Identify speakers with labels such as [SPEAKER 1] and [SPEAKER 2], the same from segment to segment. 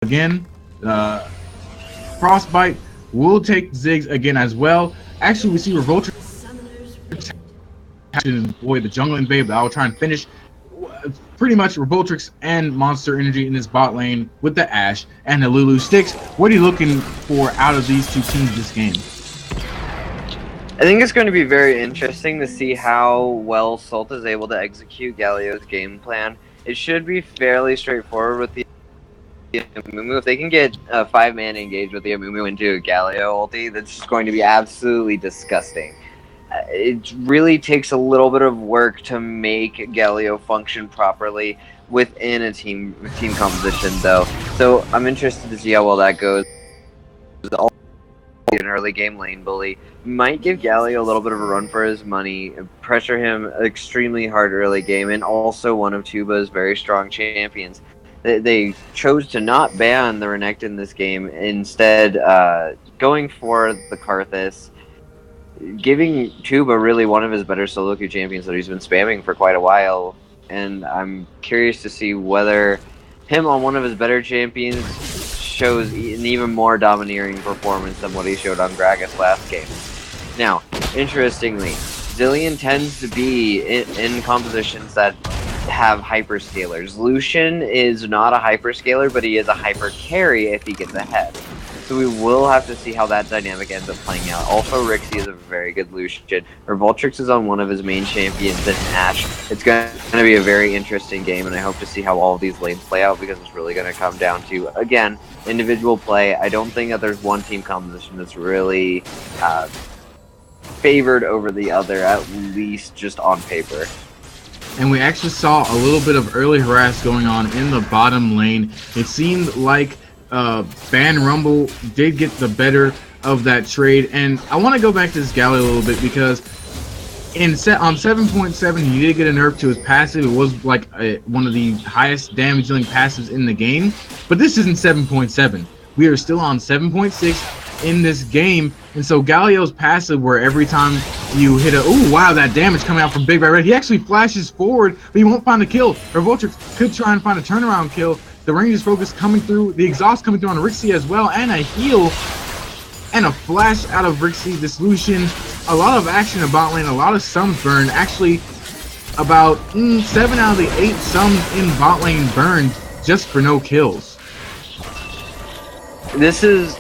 [SPEAKER 1] again. Frostbite will take Ziggs again as well. Actually, we see Revolter to avoid the jungle invade, but I'll try and finish pretty much Revoltrix and Monster Energy in this bot lane with the Ashe and the Lulu Sticks. What are you looking for out of these two teams this game?
[SPEAKER 2] I think it's going to be very interesting to see how well Salt is able to execute Galio's game plan. It should be fairly straightforward with the Amumu. If they can get a 5-man engage with the Amumu into a Galio ulti, that's just going to be absolutely disgusting. It really takes a little bit of work to make Galio function properly within a team composition, though. So I'm interested to see how well that goes. An early game lane bully might give Galio a little bit of a run for his money, pressure him extremely hard early game, and also one of Tuba's very strong champions. They chose to not ban the Renekton in this game, instead going for the Karthus, giving Tuba really one of his better solo queue champions that he's been spamming for quite a while, and I'm curious to see whether him on one of his better champions shows an even more domineering performance than what he showed on Gragas last game. Now, interestingly, Zilean tends to be in compositions that have hyperscalers. Lucian is not a hyperscaler, but he is a hyper carry if he gets ahead. So we will have to see how that dynamic ends up playing out. Also, Rixie is a very good Lucian. Revoltrix is on one of his main champions in Ashe. It's going to be a very interesting game, and I hope to see how all of these lanes play out, because it's really going to come down to, again, individual play. I don't think that there's one team composition that's really favored over the other, at least just on paper.
[SPEAKER 1] And we actually saw a little bit of early harass going on in the bottom lane. It seemed like Ban Rumble did get the better of that trade, and I want to go back to this Galio a little bit, because on 7.7 he did get a nerf to his passive. It was like one of the highest damage dealing passives in the game, but this isn't 7.7. We are still on 7.6 in this game, and so Galio's passive, where every time you hit oh wow, that damage coming out from Big Red, he actually flashes forward, but he won't find the kill. Revoltrix could try and find a turnaround kill. The Ranger's focus coming through, the exhaust coming through on Rixie as well, and a heal and a flash out of Rixie. This Lucian, a lot of action in bot lane, a lot of sums burned. Actually, about 7 out of the 8 sums in bot lane burned just for no kills.
[SPEAKER 2] This is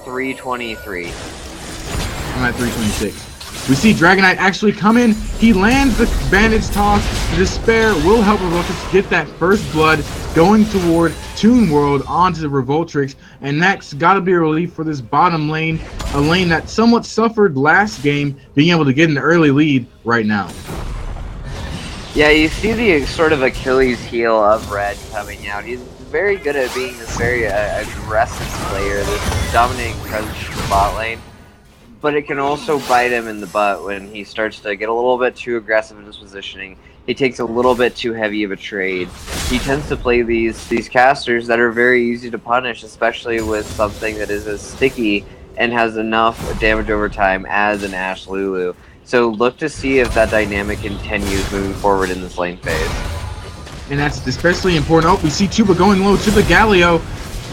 [SPEAKER 2] 323.
[SPEAKER 1] I'm at 326. We see Dragonite actually come in. He lands the bandage toss. The Despair will help Revoltrix get that first blood going toward Toon World onto the Revoltrix. And that's got to be a relief for this bottom lane. A lane that somewhat suffered last game, being able to get an early lead right now.
[SPEAKER 2] Yeah, you see the sort of Achilles heel of Red coming out. He's very good at being this very aggressive player, this dominating presence in the bot lane. But it can also bite him in the butt when he starts to get a little bit too aggressive in his positioning. He takes a little bit too heavy of a trade. He tends to play these casters that are very easy to punish, especially with something that is as sticky and has enough damage over time as an Ashe Lulu. So look to see if that dynamic continues moving forward in this lane phase.
[SPEAKER 1] And that's especially important. Oh, we see Tuba going low to the Galio.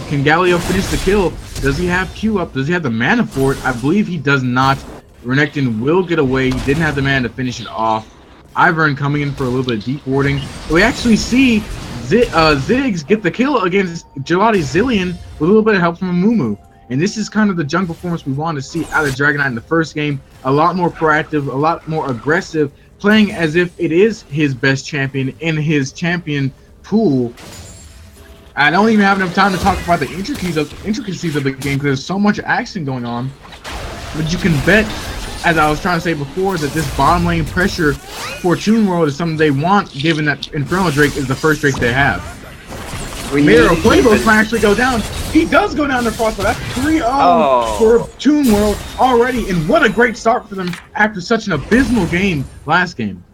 [SPEAKER 1] Can Galio finish the kill? Does he have Q up? Does he have the mana for it? I believe he does not. Renekton will get away. He didn't have the mana to finish it off. Ivern coming in for a little bit of deep warding. We actually see Ziggs get the kill against Gelati's Zilean with a little bit of help from Amumu. And this is kind of the junk performance we wanted to see out of Dragonite in the first game. A lot more proactive, a lot more aggressive, playing as if it is his best champion in his champion pool. I don't even have enough time to talk about the intricacies of the game, because there's so much action going on. But you can bet, as I was trying to say before, that this bottom lane pressure for Toon World is something they want, given that Infernal Drake is the first Drake they have. Miro Quavos might actually go down. He does go down to Frostbite. That's 3-0 for Toon World already, and what a great start for them after such an abysmal game last game.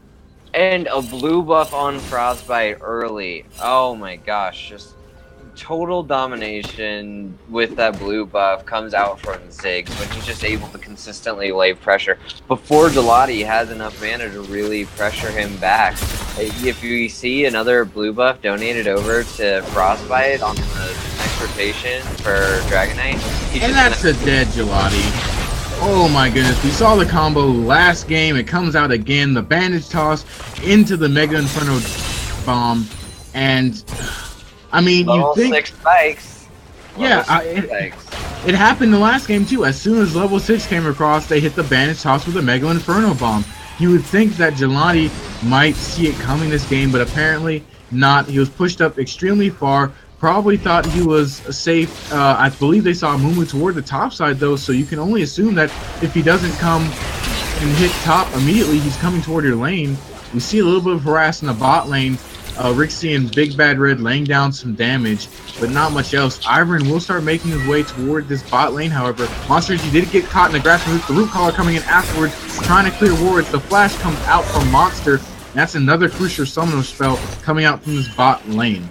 [SPEAKER 2] And a blue buff on Frostbite early. Oh my gosh, just total domination with that blue buff comes out from Ziggs when he's just able to consistently lay pressure before Gelati has enough mana to really pressure him back. If you see another blue buff donated over to Frostbite on the next rotation for Dragonite, he's
[SPEAKER 1] And
[SPEAKER 2] just
[SPEAKER 1] that's a dead Gelati. Oh my goodness, we saw the combo last game. It comes out again. The bandage toss into the Mega Inferno bomb. And, I mean,
[SPEAKER 2] level
[SPEAKER 1] you think...
[SPEAKER 2] 6 spikes.
[SPEAKER 1] Yeah, it happened the last game too. As soon as level 6 came across, they hit the bandage toss with a Mega Inferno bomb. You would think that Gelati might see it coming this game, but apparently not. He was pushed up extremely far. Probably thought he was safe. I believe they saw Mumu toward the top side though, so you can only assume that if he doesn't come and hit top immediately, he's coming toward your lane. We see a little bit of harass in the bot lane. Rixie and Big Bad Red laying down some damage, but not much else. Ivern will start making his way toward this bot lane, however. Monster Energy did get caught in the grass root. The root collar coming in afterwards, trying to clear wards. The flash comes out from Monster, and that's another crucial summoner spell coming out from this bot lane.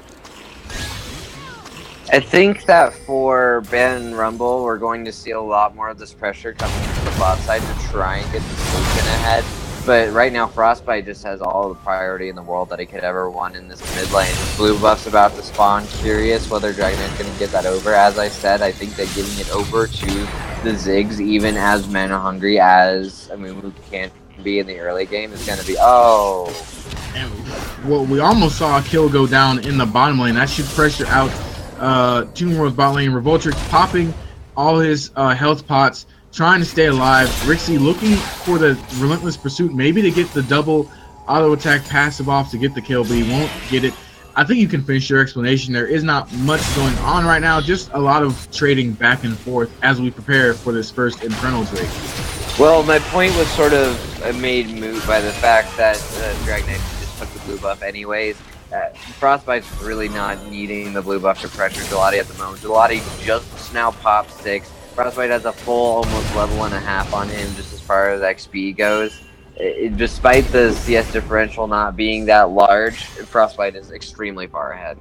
[SPEAKER 2] I think that for Ben Rumble, we're going to see a lot more of this pressure coming from the bot side to try and get the solution ahead. But right now, Frostbite just has all the priority in the world that he could ever want in this mid lane. Blue buff's about to spawn. Curious whether Dragonite's going to get that over. As I said, I think that getting it over to the Ziggs, even as mana hungry as Amumu can be in the early game, is going to be
[SPEAKER 1] And well, we almost saw a kill go down in the bottom lane. That should pressure out Toon World's bot lane. Revoltrix popping all his health pots, trying to stay alive. Rixie looking for the relentless pursuit, maybe to get the double auto attack passive off to get the kill, but he won't get it. I think you can finish your explanation. There is not much going on right now, just a lot of trading back and forth as we prepare for this first Infernal Drake.
[SPEAKER 2] Well, my point was sort of made moot by the fact that Dragonite just took the blue buff anyways. Frostbite's really not needing the blue buff to pressure Gelati at the moment. Gelati just now popped 6. Frostbite has a full almost level and a half on him just as far as XP goes. Despite the CS differential not being that large, Frostbite is extremely far ahead.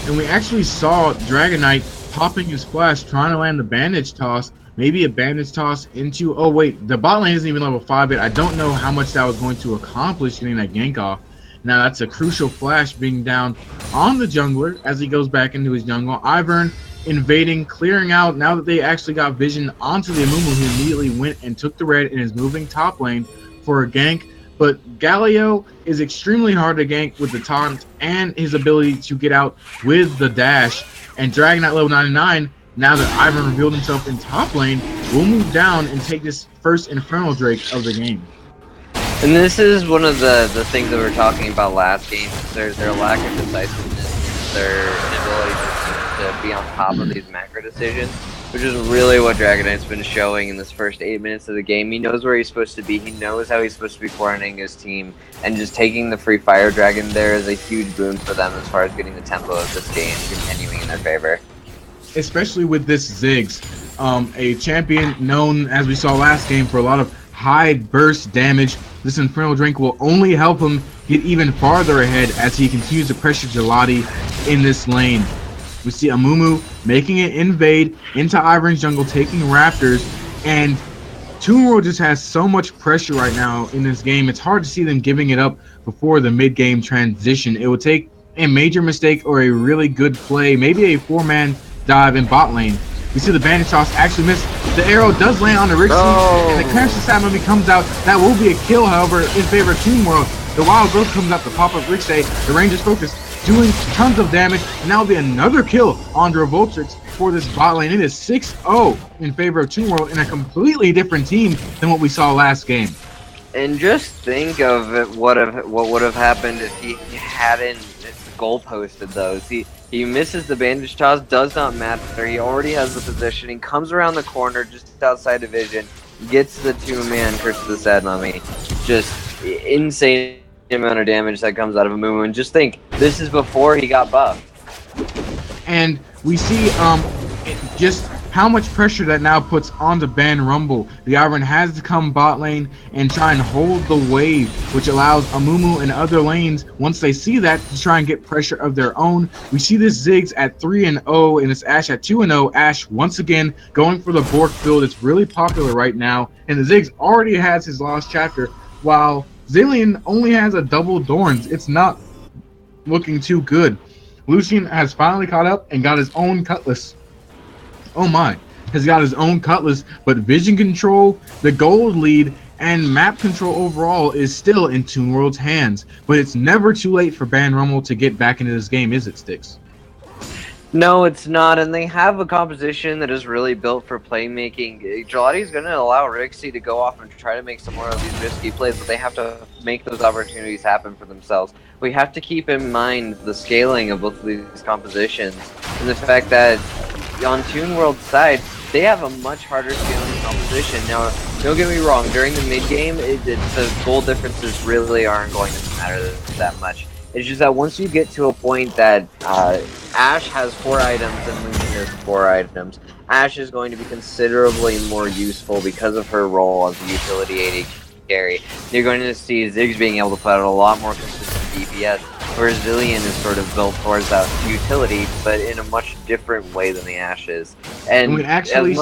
[SPEAKER 1] And we actually saw Dragonite popping his flash, trying to land the bandage toss. Maybe a bandage toss into... Oh wait, the bot lane isn't even level 5 yet. I don't know how much that was going to accomplish getting that gank off. Now that's a crucial flash being down on the jungler as he goes back into his jungle. Ivern invading, clearing out. Now that they actually got vision onto the Amumu, he immediately went and took the red and is moving top lane for a gank. But Galio is extremely hard to gank with the taunt and his ability to get out with the dash. And Dragonite level 99, now that Ivern revealed himself in top lane, will move down and take this first Infernal Drake of the game.
[SPEAKER 2] And this is one of the things that we were talking about last game. Their lack of decisiveness, their inability to be on top of these macro decisions, which is really what Dragonite's been showing in this first 8 minutes of the game. He knows where he's supposed to be. He knows how he's supposed to be coordinating his team, and just taking the free fire dragon there is a huge boon for them as far as getting the tempo of this game continuing in their favor.
[SPEAKER 1] Especially with this Ziggs, a champion known, as we saw last game, for a lot of high burst damage. This Infernal Drink will only help him get even farther ahead as he continues to pressure Gelati in this lane. We see Amumu making it invade into Ivern's jungle, taking Raptors, and Toon World just has so much pressure right now in this game. It's hard to see them giving it up before the mid-game transition. It would take a major mistake or a really good play, maybe a 4-man dive in bot lane. We see the bandage toss actually miss. The arrow does land on the Rixie, and the Crash Stab movie comes out. That will be a kill, however, in favor of Toon World. The Wild Growth comes out to pop up Rixie. The Ranger's focus, doing tons of damage, and now will be another kill on Revoltrix for this bot lane. It is 6-0 in favor of Toon World in a completely different team than what we saw last game.
[SPEAKER 2] And just think of what would have happened if he hadn't goalposted those. He misses the bandage toss, does not matter. He already has the positioning, comes around the corner just outside of vision, gets the 2-man Curse of the Sad Mummy. Just insane amount of damage that comes out of Amumu. And just think, this is before he got buffed.
[SPEAKER 1] And we see just how much pressure that now puts on the Ben Rumble. The Ivern has to come bot lane and try and hold the wave, which allows Amumu and other lanes, once they see that, to try and get pressure of their own. We see this Ziggs at 3-0 and this Ashe at 2-0. Ashe once again going for the Bork build. It's really popular right now, and the Ziggs already has his lost chapter, while Zillion only has a double Dorns. It's not looking too good. Lucian has finally caught up and got his own Cutlass. Oh my, has got his own Cutlass, but vision control, the gold lead, and map control overall is still in Toon World's hands. But it's never too late for Ban Rumble to get back into this game, is it, Sticks?
[SPEAKER 2] No, it's not, and they have a composition that is really built for playmaking. Gelati's going to allow Rixie to go off and try to make some more of these risky plays, but they have to make those opportunities happen for themselves. We have to keep in mind the scaling of both of these compositions, and the fact that on Toon World's side, they have a much harder scaling composition. Now, don't get me wrong, during the mid-game, the goal differences really aren't going to matter that much. It's just that once you get to a point that Ashe has 4 items and Lucian has 4 items, Ashe is going to be considerably more useful because of her role as a utility AD carry. You're going to see Ziggs being able to put out a lot more consistent DPS, whereas Zillion is sort of built towards that utility, but in a much different way than the Ashe is. And
[SPEAKER 1] we actually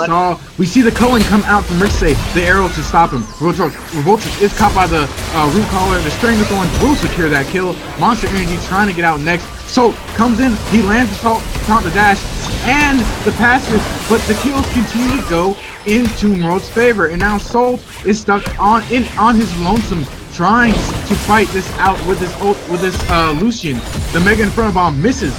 [SPEAKER 1] we see the culling come out from Rixie, the arrow to stop him. Revoltrix is caught by the root collar, the string of thorns will secure that kill. Monster Energy trying to get out next. Salt comes in, he lands the Salt, count the dash, and the passive, but the kills continue to go in Toon World's favor, and now Salt is stuck on his lonesome, trying to fight this out with this Lucian. The Mega Inferno Bomb misses.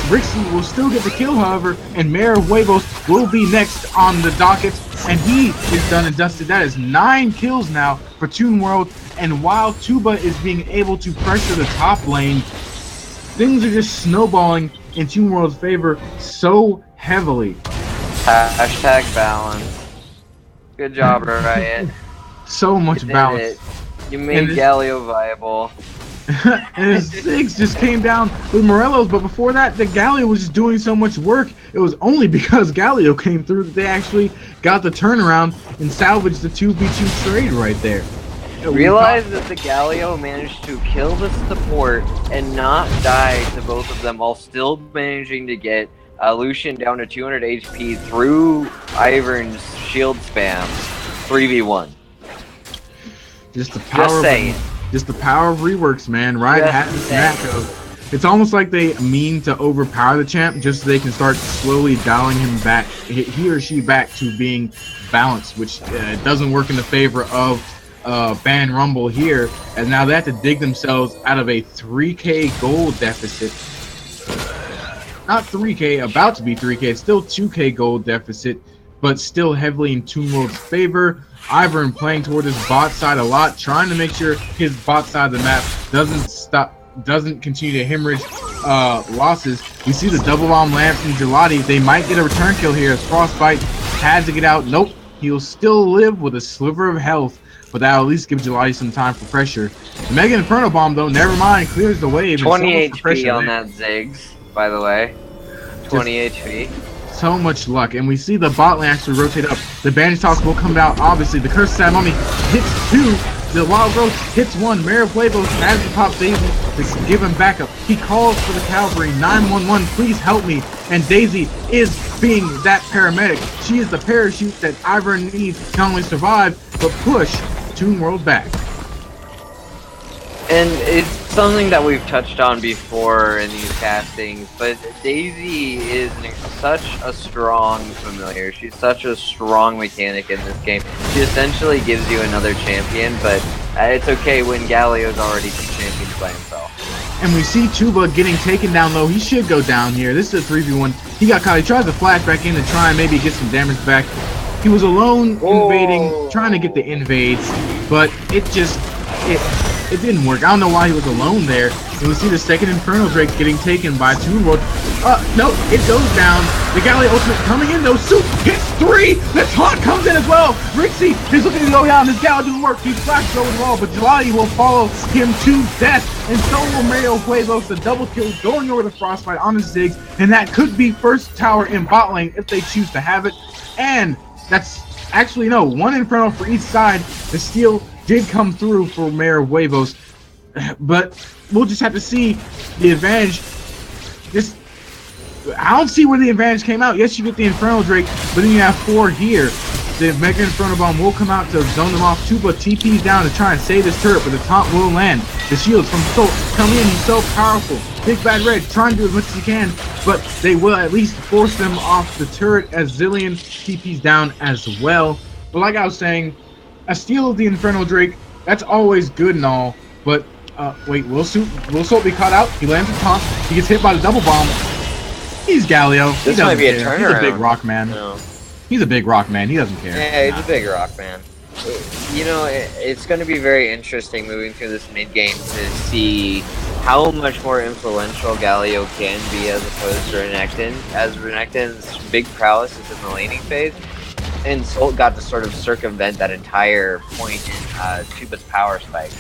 [SPEAKER 1] Rixie will still get the kill, however, and Mayor of Huevos will be next on the docket, and he is done and dusted. That is 9 kills now for Toon World, and while Tuba is being able to pressure the top lane, things are just snowballing in Toon World's favor so heavily.
[SPEAKER 2] Hashtag balance. Good job, Riot.
[SPEAKER 1] So much balance.
[SPEAKER 2] You made Galio viable.
[SPEAKER 1] And his Ziggs just came down with Morelos, but before that, the Galio was just doing so much work. It was only because Galio came through that they actually got the turnaround and salvaged the 2v2 trade right there.
[SPEAKER 2] Realize that the Galio managed to kill the support and not die to both of them while still managing to get Lucian down to 200 HP through Ivern's shield spam 3v1.
[SPEAKER 1] Just the power of reworks, man. Riot has this matchup. It's almost like they mean to overpower the champ just so they can start slowly dialing him back, he or she back to being balanced, which doesn't work in the favor of Ban Rumble here, as now they have to dig themselves out of a 3k gold deficit. Not 3k, about to be 3k, it's still 2k gold deficit, but still heavily in Toon World's favor. Ivern playing toward his bot side a lot, trying to make sure his bot side of the map doesn't continue to hemorrhage losses. We see the double bomb land from Gelati. They might get a return kill here as Frostbite has to get out. Nope, he'll still live with a sliver of health, but that'll at least give Gelati some time for pressure. The Mega Inferno Bomb, though, never mind, clears the wave.
[SPEAKER 2] 20 HP on that Ziggs, by the way. 20 HP.
[SPEAKER 1] So much luck, and we see the bot lane actually rotate up. The bandage toss will come out. Obviously, the Curse Sad Mummy hits 2. The Wild Growth hits 1. Mayor of Huevos has to pop Daisy to give him backup. He calls for the cavalry. 911, please help me. And Daisy is being that paramedic. She is the parachute that Ivern needs to not only survive, but push Toon World back.
[SPEAKER 2] And it's something that we've touched on before in these castings, but Daisy is such a strong familiar. She's such a strong mechanic in this game. She essentially gives you another champion, but it's okay when Galio's already 2 champions by himself.
[SPEAKER 1] And we see Tuba getting taken down low. He should go down here. This is a 3v1. He got caught. He tries to flash back in to try and maybe get some damage back. He was alone invading, trying to get the invades, but it didn't work. I don't know why he was alone there. And we see the second Inferno Drake getting taken by Toon World. No, it goes down. The Gallia ultimate coming in though. Soup hits 3. The taunt comes in as well. Rixie is looking to go down. This Gallia didn't work. He flashed over the wall, but Gelati will follow him to death. And so will Mario Huevos. The double kill going over the Frostbite on his Ziggs. And that could be first tower in bot lane if they choose to have it. And that's actually no, 1 Inferno for each side. The steal did come through for Mayor Huevos, but we'll just have to see the advantage. I don't see where the advantage came out. Yes, you get the Infernal Drake, but then you have 4 here. The Mega Inferno Bomb will come out to zone them off. Tuba TP's down to try and save this turret, but the taunt will land. The shields from Soul come in. He's so powerful. Big Bad Red trying to do as much as he can, but they will at least force them off the turret as Zillion TP's down as well. But like I was saying, a steal of the Inferno Drake, that's always good and all, but wait, will Salt be caught out? He lands a taunt. He gets hit by the double bomb. He's Galio.
[SPEAKER 2] This might be a turnaround.
[SPEAKER 1] He's a big rock man.
[SPEAKER 2] No.
[SPEAKER 1] He's a big rock man. He doesn't care.
[SPEAKER 2] Yeah, he's a big rock man. You know, it's going to be very interesting moving through this mid game to see how much more influential Galio can be as opposed to Renekton. As Renekton's big prowess is in the laning phase, and Salt got to sort of circumvent that entire point in Tuba's power spike.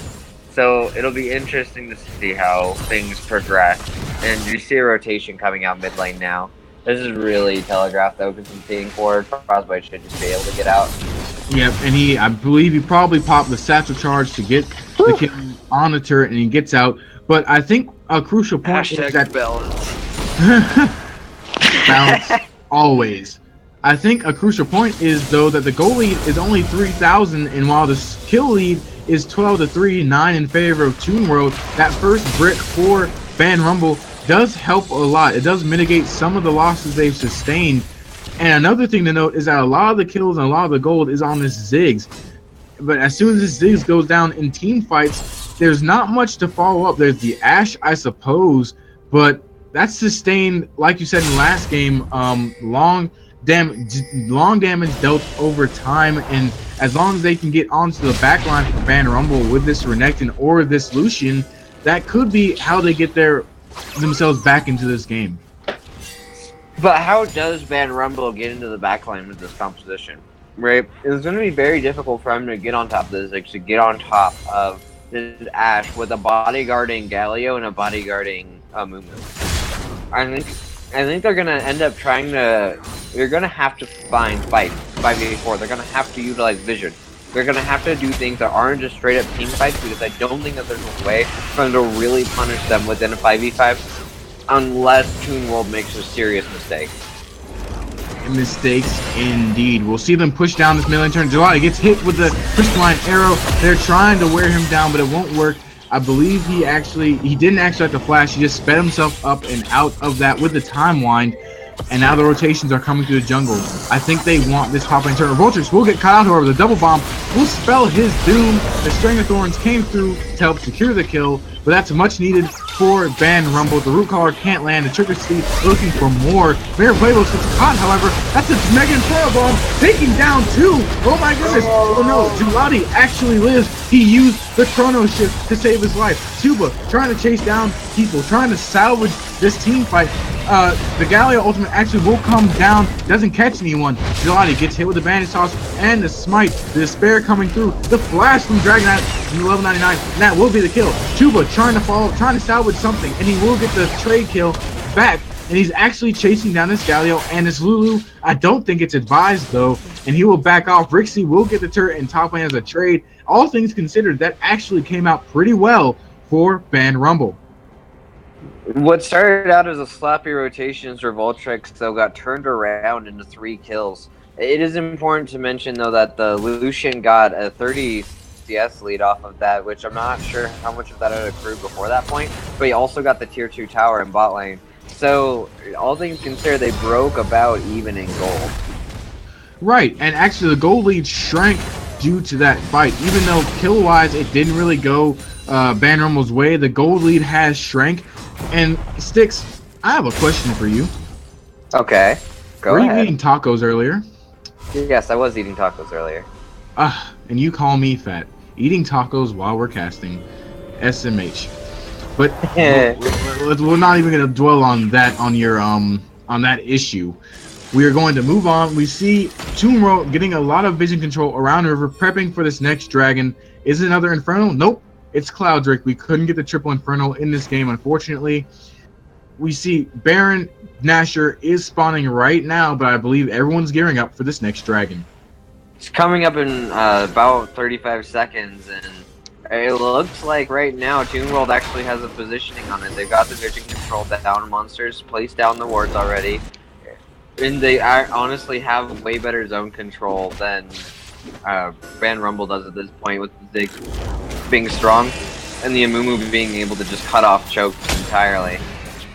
[SPEAKER 2] So it'll be interesting to see how things progress. And you see a rotation coming out mid lane now. This is really telegraphed though, because he's being forward. Frostbite should just be able to get out.
[SPEAKER 1] Yep, and I believe he probably popped the satchel charge to get the kill on the turret, and he gets out. But I think a crucial point is that balance always. I think a crucial point is though that the goal lead is only 3,000, and while the kill lead is 12-3, 9 in favor of Toon World, that first brick for Ban Rumble does help a lot. It does mitigate some of the losses they've sustained. And another thing to note is that a lot of the kills and a lot of the gold is on this Ziggs. But as soon as this Ziggs goes down in team fights, there's not much to follow up. There's the Ashe, I suppose, but that's sustained, like you said in the last game, long damage dealt over time, and as long as they can get onto the back line for Ban Rumble with this Renekton or this Lucian, that could be how they get themselves back into this game.
[SPEAKER 2] But how does Ban Rumble get into the backline with this composition? Right? It's going to be very difficult for him to get on top of this, like to get on top of this Ashe with a bodyguarding Galio and a bodyguarding Mumu. I think they're going to end up trying to... They're going to have to find fights 5v4. They're going to have to utilize vision. They're going to have to do things that aren't just straight up team fights, because I don't think that there's a way for them to really punish them within a 5v5 unless Toon World makes a serious mistake.
[SPEAKER 1] Mistakes indeed. We'll see them push down this mid lane turn. Gelati gets hit with the crystalline arrow. They're trying to wear him down, but it won't work. I believe he didn't actually have to flash. He just sped himself up and out of that with the time wind. And now the rotations are coming through the jungle. I think they want this top lane turn. Vultures will get caught out, however. The double bomb will spell his doom. The String of Thorns came through to help secure the kill, but that's much needed for Ban Rumble. The root collar can't land. The Trigger Steed looking for more. Mayor Playbox gets caught, however. That's a Mega Inferno Bomb taking down two. Oh my goodness. Oh no, Gelati actually lives. He used the Chrono Shift to save his life. Tuba trying to chase down people, trying to salvage this team fight. The Galio ultimate actually will come down, doesn't catch anyone. Gelati gets hit with the bandage toss and the smite. The despair coming through. The flash from Dragon Knight in level 99, and that will be the kill. Tuba trying to follow, trying to salvage something, and he will get the trade kill back. And he's actually chasing down this Galio and this Lulu. I don't think it's advised though, and he will back off. Rixie will get the turret in top lane as a trade. All things considered, that actually came out pretty well for Ban Rumble.
[SPEAKER 2] What started out as a sloppy rotations for Voltrix, though, got turned around into 3 kills. It is important to mention, though, that the Lucian got a 30 CS lead off of that, which I'm not sure how much of that had accrued before that point, but he also got the tier 2 tower in bot lane. So, all things considered, they broke about even in gold.
[SPEAKER 1] Right, and actually the gold lead shrank due to that fight. Even though kill-wise it didn't really go Ban Rumble's way, the gold lead has shrank. And Styx, I have a question for you.
[SPEAKER 2] Okay, go ahead.
[SPEAKER 1] Were you eating tacos earlier?
[SPEAKER 2] Yes, I was eating tacos earlier.
[SPEAKER 1] And you call me fat. Eating tacos while we're casting. SMH. But we're not even going to dwell on that, on that issue. We are going to move on. We see Toon World getting a lot of vision control around the river, prepping for this next dragon. Is it another Inferno? Nope. It's Cloud Drake. We couldn't get the triple Inferno in this game, unfortunately. We see Baron Nashor is spawning right now, but I believe everyone's gearing up for this next dragon.
[SPEAKER 2] It's coming up in about 35 seconds, and it looks like right now Toon World actually has a positioning on it. They've got the vision control down monsters, placed down the wards already. And they honestly have way better zone control than Van Rumble does at this point, with the being strong and the Amumu being able to just cut off chokes entirely.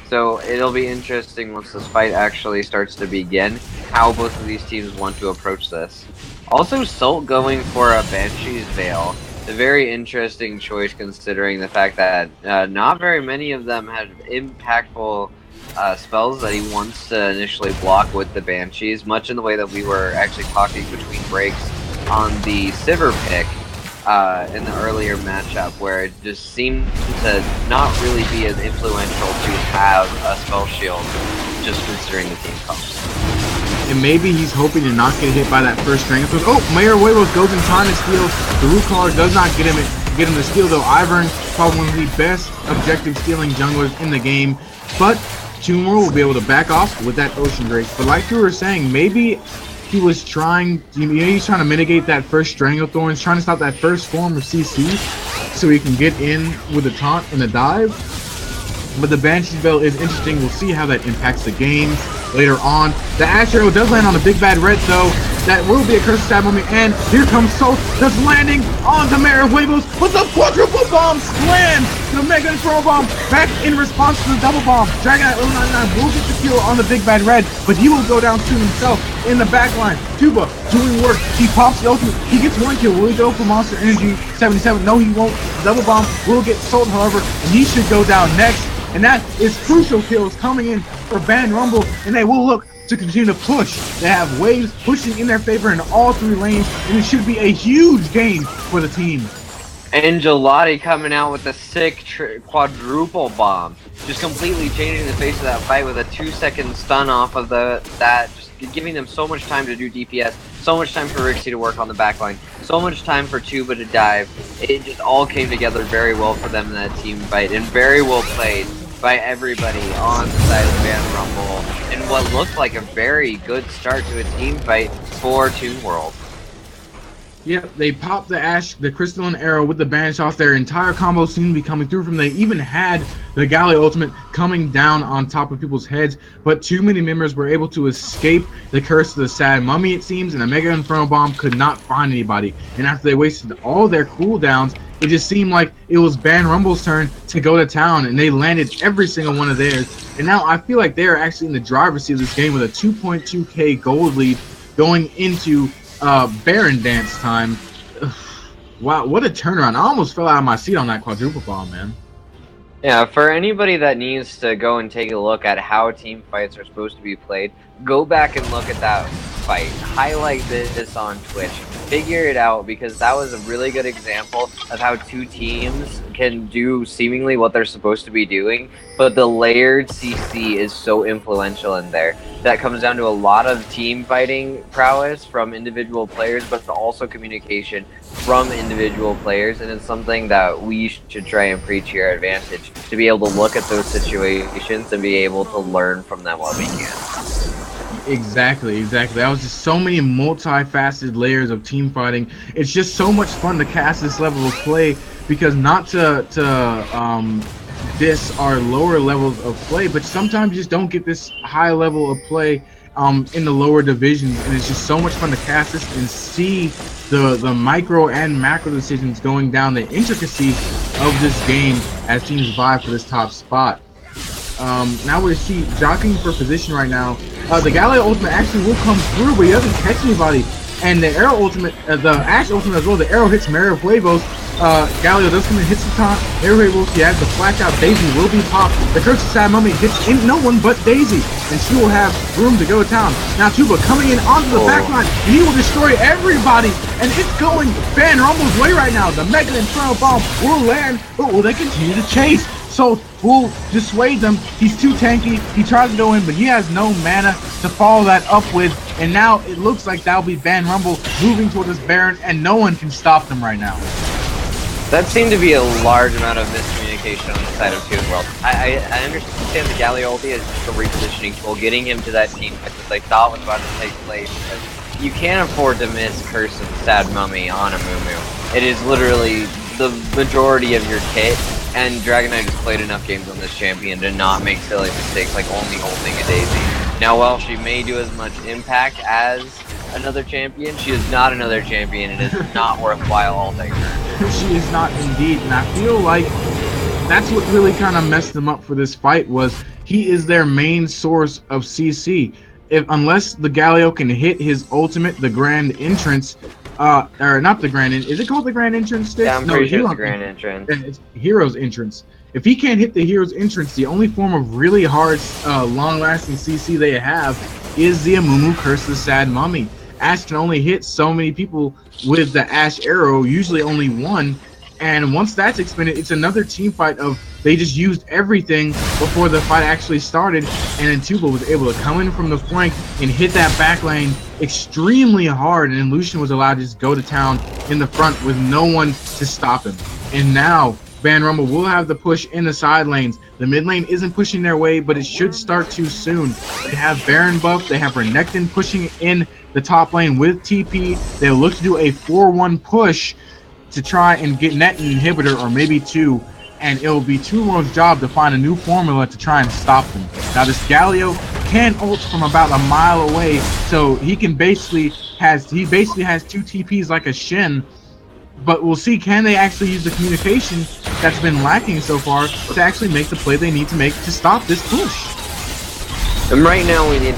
[SPEAKER 2] So it'll be interesting once this fight actually starts to begin, how both of these teams want to approach this. Also, Salt going for a Banshee's Veil. A very interesting choice considering the fact that not very many of them had impactful spells that he wants to initially block with the Banshees, much in the way that we were actually talking between breaks on the Sivir pick in the earlier matchup, where it just seemed to not really be as influential to have a spell shield, just considering the team cost.
[SPEAKER 1] And maybe he's hoping to not get hit by that first strength. Oh, Mayor Huevos goes in time to steal. The root caller does not get him the steal, though. Ivern, probably one of the best objective stealing junglers in the game. But Tumor will be able to back off with that Ocean Drake. But like you were saying, maybe he was trying, he's trying to mitigate that first Stranglethorns, trying to stop that first form of CC so he can get in with the taunt and the dive. But the Banshee's Veil is interesting. We'll see how that impacts the game later on. The Ash Arrow does land on the Big Bad Red, though. That will be a curse stab moment. And here comes Salt, just landing on the Mayor of Huevos with the quadruple bomb slam. The Mega Inferno Bomb back in response to the double bomb. Dragon Knight 099 will get the kill on the Big Bad Red, but he will go down to himself in the back line. Tuba doing work. He pops the ultimate. He gets one kill. Will he go for Monster Energy 77? No, he won't. The double bomb will get Salt, however, and he should go down next. And that is crucial kills coming in for Van Rumble, and they will look to continue to push. They have waves pushing in their favor in all three lanes, and it should be a huge game for the team.
[SPEAKER 2] And Gelati coming out with a sick quadruple bomb, just completely changing the face of that fight with a 2-second stun off of that, just giving them so much time to do DPS, so much time for Rixie to work on the backline, so much time for Tuba to dive. It just all came together very well for them in that team fight, and very well played by everybody on the side of Van Rumble, and what looked like a very good start to a team fight for Toon World.
[SPEAKER 1] Yep, they popped the Ash, the Crystalline Arrow with the Banish off. Their entire combo seemed to be coming through from. They even had the Galio ultimate coming down on top of people's heads, but too many members were able to escape the curse of the Sad Mummy, it seems, and a Mega Inferno Bomb could not find anybody. And after they wasted all their cooldowns, it just seemed like it was Van Rumble's turn to go to town, and they landed every single one of theirs. And now I feel like they are actually in the driver's seat of this game with a 2.2k gold lead going into Baron Dance time. Wow, what a turnaround. I almost fell out of my seat on that quadruple bomb, man.
[SPEAKER 2] Yeah, for anybody that needs to go and take a look at how team fights are supposed to be played, go back and look at that fight. Highlight this on Twitch. Figure it out, because that was a really good example of how two teams can do seemingly what they're supposed to be doing, but the layered CC is so influential in there. That comes down to a lot of team fighting prowess from individual players, but also communication from individual players, and it's something that we should try and preach here at Advantage, to be able to look at those situations and be able to learn from them what we can.
[SPEAKER 1] Exactly. That was just so many multifaceted layers of team fighting. It's just so much fun to cast this level of play, because not to diss our lower levels of play, but sometimes you just don't get this high level of play in the lower divisions, and it's just so much fun to cast this and see the micro and macro decisions going down, the intricacies of this game as teams vie for this top spot. Now we see jockeying for position right now. The Galio ultimate actually will come through, but he doesn't catch anybody. And the Arrow ultimate, the Ash ultimate as well, the Arrow hits Mario Huevos. Galio does come and hits the taunt. Mario Huevos, he has the flash out. Daisy will be popped. The Curse of Sad Mummy hits in no one but Daisy, and she will have room to go to town. Now Tuba coming in onto the backline. He will destroy everybody, and it's going Van Rumble's way right now. The Mega Inferno Bomb will land, but will they continue to chase? So will dissuade them. He's too tanky. He tries to go in, but he has no mana to follow that up with. And now it looks like that'll be Van Rumble moving toward this Baron, and no one can stop them right now.
[SPEAKER 2] That seemed to be a large amount of miscommunication on the side of Toon World. I understand the Galio ulti is just a repositioning tool, getting him to that team that they thought was about to take place. But you can't afford to miss Curse of the Sad Mummy on a Mumu. It is literally the majority of your kit. And Dragon Knight has played enough games on this champion to not make silly mistakes like only holding a Daisy. Now, while she may do as much impact as another champion, she is not another champion, and it's not worthwhile altering her.
[SPEAKER 1] She is not indeed, and I feel like that's what really kind of messed them up for this fight. Was he is their main source of CC. Unless the Galio can hit his ultimate, the Grand Entrance, or not the Grand, is it called the Grand Entrance?
[SPEAKER 2] Yeah, I'm pretty sure it's the Grand Entrance.
[SPEAKER 1] It's Hero's Entrance. If he can't hit the Hero's Entrance, the only form of really hard, long-lasting CC they have is the Amumu Curse of the Sad Mummy. Ash can only hit so many people with the Ash Arrow, usually only one. And once that's expended, it's another team fight of they just used everything before the fight actually started, and then Tuba was able to come in from the flank and hit that back lane extremely hard, and then Lucian was allowed to just go to town in the front with no one to stop him. And now Van Rumble will have the push in the side lanes. The mid lane isn't pushing their way, but it should start too soon. They have Baron buff, they have Renekton pushing in the top lane with TP. They'll look to do a 4-1 push to try and get net an inhibitor or maybe two, and it will be Toon World's job to find a new formula to try and stop them. Now this Galio can ult from about a mile away, so he basically has two TPs like a Shin, but we'll see, can they actually use the communication that's been lacking so far to actually make the play they need to make to stop this push.
[SPEAKER 2] And right now we need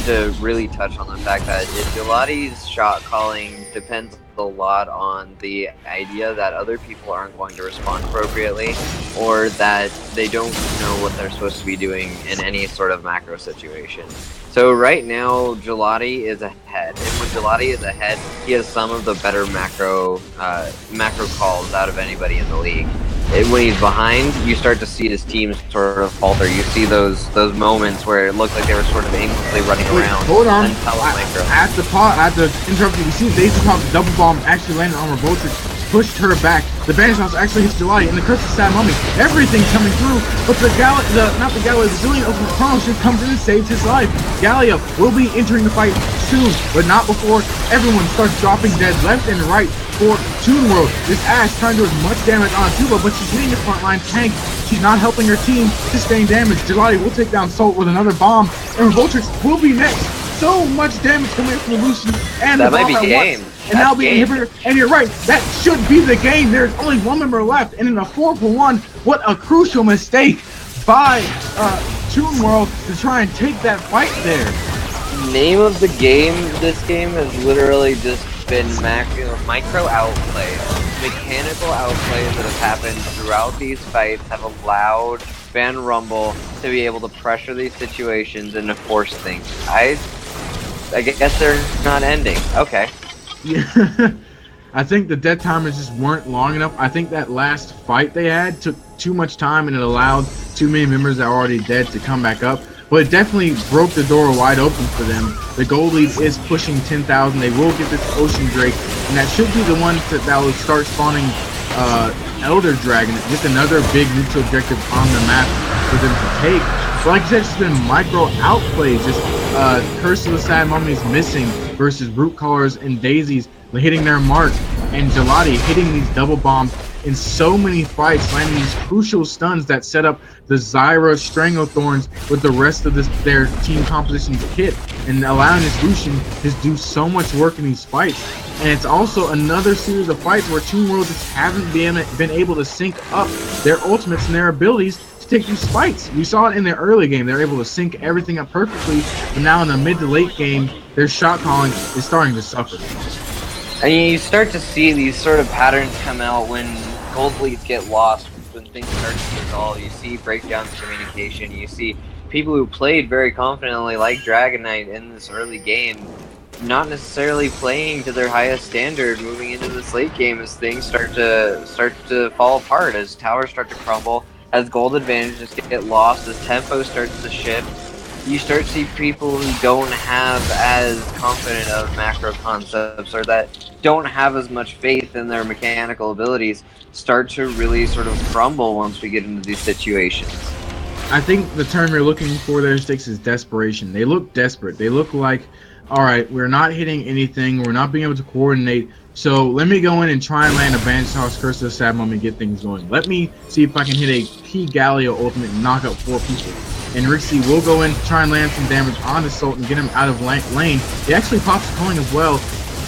[SPEAKER 2] to really touch on the fact that Gelati's shot calling depends a lot on the idea that other people aren't going to respond appropriately, or that they don't know what they're supposed to be doing in any sort of macro situation. So right now Gelati is ahead, and when Gelati is ahead, he has some of the better macro calls out of anybody in the league. When he's behind, you start to see his team sort of falter. You see those moments where it looked like they were sort of aimlessly running around.
[SPEAKER 1] Hold on. I have to interrupt you. You see Daisy Pop double bomb actually landed on Revoltrix, pushed her back. The Banish House actually hits Gelati, and the Curse of Sad Mummy. Everything coming through, but the Brazilian Ultimate Chrono Shift comes in and saves his life. Galio will be entering the fight soon, but not before everyone starts dropping dead left and right for Toon World. This Ash trying to do as much damage on Tuba, but she's hitting the frontline tank. She's not helping her team sustain damage. Gelati will take down Salt with another bomb, and Revoltrix will be next. So much damage coming from Lucian and
[SPEAKER 2] that
[SPEAKER 1] the bomb
[SPEAKER 2] might be game.
[SPEAKER 1] And now be an inhibitor. And you're right, that should be the game. There's only one member left, and in a 4-for-1, what a crucial mistake by Toon World to try and take that fight there.
[SPEAKER 2] Name of the game, this game has literally just been micro outplays. Mechanical outplays that have happened throughout these fights have allowed Van Rumble to be able to pressure these situations and to force things. I guess they're not ending. Okay.
[SPEAKER 1] Yeah. I think the dead timers just weren't long enough. I think that last fight they had took too much time, and it allowed too many members that are already dead to come back up. But it definitely broke the door wide open for them. The gold lead is pushing 10,000. They will get this Ocean Drake, and that should be the one that will start spawning Elder Dragon, just another big neutral objective on the map for them to take. So like I said, it's been micro outplays. Just Curse of the Sad Mummy is missing versus Root Callers and Daisies hitting their mark, and Gelati hitting these double bombs in so many fights, landing these crucial stuns that set up the Zyra Stranglethorns with the rest of their team composition's kit, and allowing this Lucian to just do so much work in these fights. And it's also another series of fights where Toon World just haven't been able to sync up their ultimates and their abilities to take these fights. We saw it in their early game. They're able to sync everything up perfectly, but now in the mid to late game, their shot calling is starting to suffer.
[SPEAKER 2] And you start to see these sort of patterns come out when gold leads get lost, when things start to resolve. You see breakdowns in communication. You see people who played very confidently, like Dragon Knight in this early game, not necessarily playing to their highest standard moving into this late game as things start to fall apart, as towers start to crumble, as gold advantages get lost, as tempo starts to shift. You start to see people who don't have as confident of macro concepts, or that don't have as much faith in their mechanical abilities, start to really sort of crumble once we get into these situations.
[SPEAKER 1] I think the term you're looking for there, Sticks, is desperation. They look desperate. They look like, all right, we're not hitting anything. We're not being able to coordinate. So let me go in and try and land a Banished House, Curse of the Sad Mummy, and get things going. Let me see if I can hit a key Galio ultimate and knock out 4 people. and Rixie will go in to try and land some damage on Assault and get him out of lane. He actually pops a coin as well.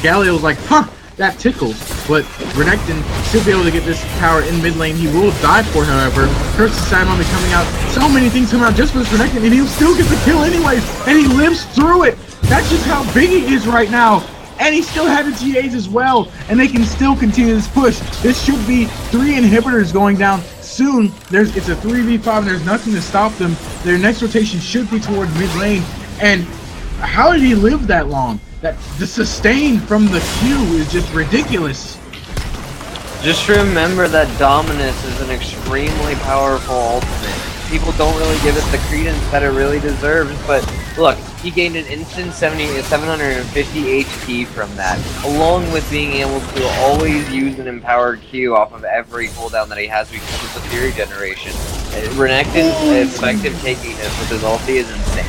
[SPEAKER 1] Galio's like, huh, that tickles. But Renekton should be able to get this tower in mid lane. He will die for it, however. Curse of Sad Moment coming out. So many things coming out just for this Renekton, and he'll still get the kill anyways. And he lives through it. That's just how big he is right now. And he still had the TAs as well. And they can still continue this push. This should be 3 inhibitors going down soon. It's a 3v5 and there's nothing to stop them. Their next rotation should be towards mid lane. And how did he live that long? That the sustain from the Q is just ridiculous.
[SPEAKER 2] Just remember that Dominus is an extremely powerful ultimate. People don't really give it the credence that it really deserves, but look, he gained an instant 750 HP from that, along with being able to always use an empowered Q off of every cooldown that he has because of the Fury generation. Renekton's effective taking this with his ulti is insane.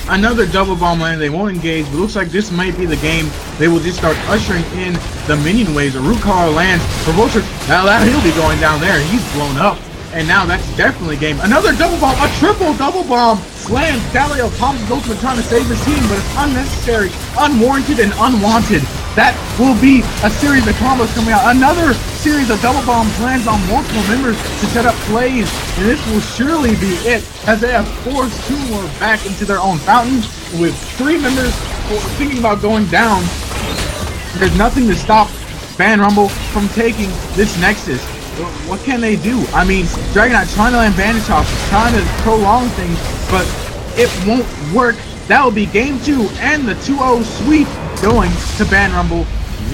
[SPEAKER 1] Another double bomb land. They won't engage, but looks like this might be the game. They will just start ushering in the minion waves. A root car lands for Vulture. Now he'll be going down there. He's blown up. And now that's definitely game. Another double bomb, a triple double bomb lands. Galio pops his ultimate trying to save his team, but it's unnecessary, unwarranted, and unwanted. That will be a series of combos coming out. Another series of double bombs lands on multiple members to set up plays, and this will surely be it, as they have forced two more back into their own fountain. With 3 members thinking about going down, there's nothing to stop Ban Rumble from taking this Nexus. What can they do? I mean, Dragonite trying to land Bandage Chops, trying to prolong things, but it won't work. That will be game 2 and the 2-0 sweep going to Ban Rumble.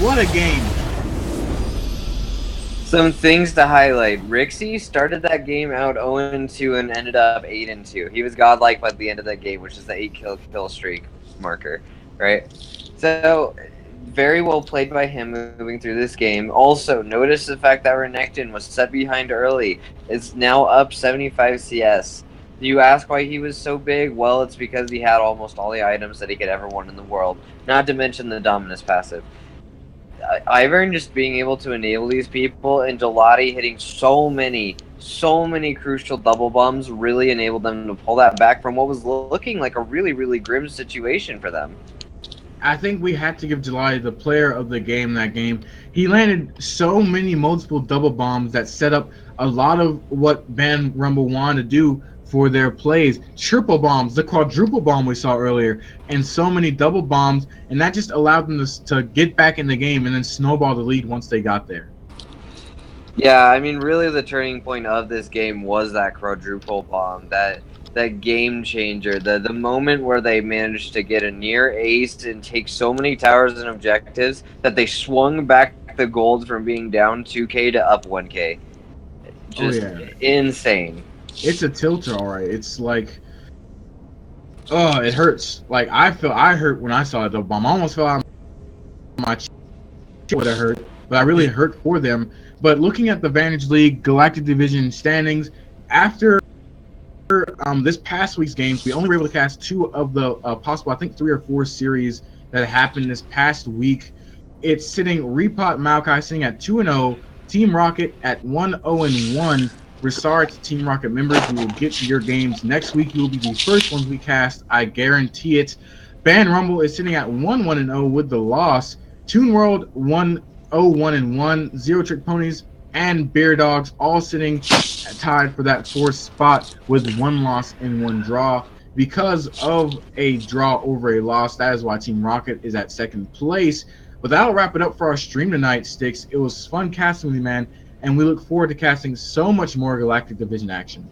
[SPEAKER 1] What a game.
[SPEAKER 2] Some things to highlight. Rixie started that game out 0-2 and ended up 8-2. He was godlike by the end of that game, which is the 8-kill streak marker, right? So, very well played by him moving through this game. Also, notice the fact that Renekton was set behind early. It's now up 75 CS. Do you ask why he was so big? Well, it's because he had almost all the items that he could ever want in the world. Not to mention the Dominus passive. Ivern just being able to enable these people, and Gelati hitting so many crucial double bombs really enabled them to pull that back from what was looking like a really grim situation for them.
[SPEAKER 1] I think we had to give Gelati the player of the game that game. He landed so many multiple double bombs that set up a lot of what Ban Rumble wanted to do for their plays. Triple bombs, the quadruple bomb we saw earlier, and so many double bombs, and that just allowed them to get back in the game and then snowball the lead once they got there.
[SPEAKER 2] Yeah, I mean, really the turning point of this game was that quadruple bomb, that game changer, the moment where they managed to get a near ace and take so many towers and objectives that they swung back the gold from being down 2k to up 1k. Just insane.
[SPEAKER 1] It's a tilter, all right. It's like, oh, it hurts. Like I hurt when I saw the bomb. I almost fell out of my chest. Would have hurt, but I really hurt for them. But looking at the Vantage League Galactic Division standings, after this past week's games, we only were able to cast 2 of the possible, I think 3 or 4 series that happened this past week. It's sitting Repot Maokai sitting at 2-0, Team Rocket at 1-0-1. Resart Team Rocket members, we will get to your games next week. You will be the first ones we cast, I guarantee it. Ban Rumble is sitting at 1-1-0 with the loss. Toon World 1-0-1-1. Zero Trick Ponies and Bear Dogs all sitting tied for that 4th spot with 1 loss and 1 draw. Because of a draw over a loss, that is why Team Rocket is at 2nd place. But that'll wrap it up for our stream tonight, Sticks. It was fun casting with you, man, and we look forward to casting so much more Galactic Division action.